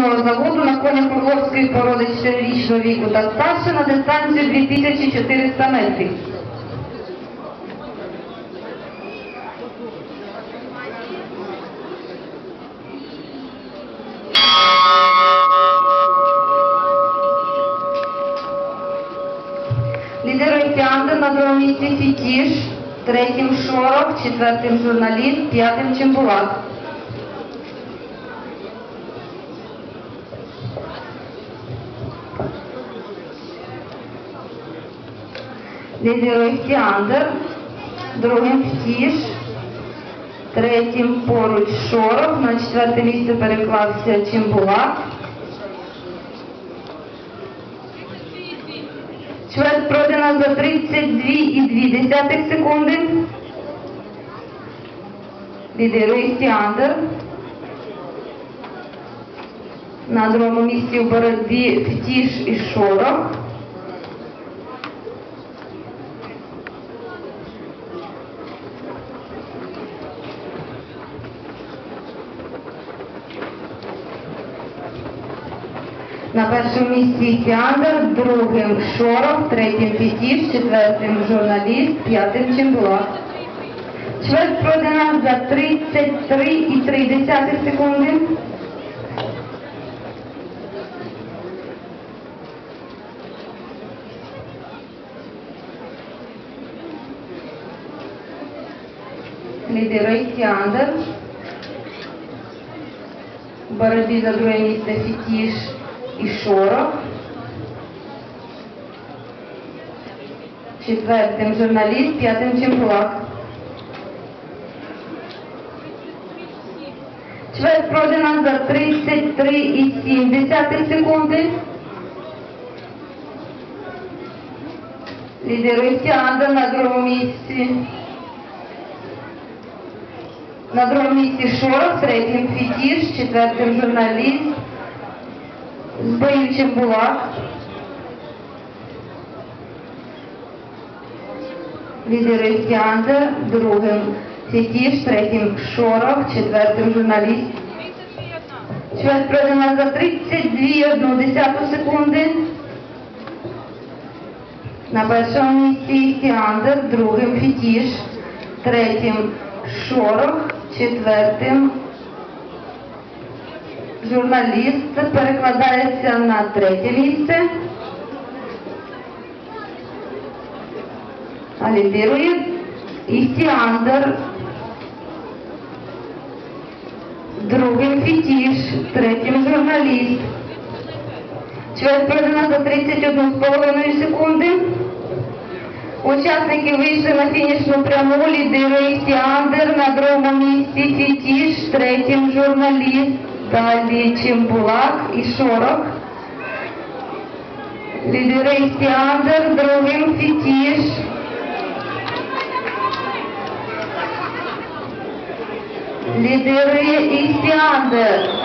заводу на конях Орловської породи 4-річного віку та старше на дистанцію 2400 метрів. Лідирує Андер, на другому місці Фітіш, третім Шорох, четвертим Журналіст, п'ятим Чимбулак. Лідирує Андер, другим Фітіш, третім поруч Шорох, на четверте місце переклався Чимбулак. Чверть пройдена за 32,2 секунди. Лідирує Андер. На другому місці в боротьбі Фітіш і Шорох. На першому місці Андер, другим Шорох, третім Фітіш, четвертим Журналіст, п'ятим Чимбулак. Чверть пройдена за 33,3 секунди. Лідирує Андер. В боротьбі за друге місце Фітіш і Шорох. Четвертим Журналіст, п'ятим Чимбулак. Чверть пройдена за 33,7 секунди. Лідирує Андер на другому місці. На другому місці Шорох, третім Фітіш, четвертим Журналіст, з бою Чимбулак. Лідирує Андер, другим Фітіш, третім Шорох, четвертим Журналіст. Чверть пройдена за 32,1 секунди. На першому місці Андер, другим Фітіш, третім Шорох, четвертим Журналіст, перекладається на третє місце. А лідирує Андер, другим Фітіш, третім Журналіст. Чверть пройдена за 31,5 секунди. Учасники вийшли на фінішну пряму. Лідирує Андер, на другому місці Фітіш, третім Журналіст, далі Чимбулак і Шорох. Лідирує Андер, другим Фітіш. Лідирує Андер.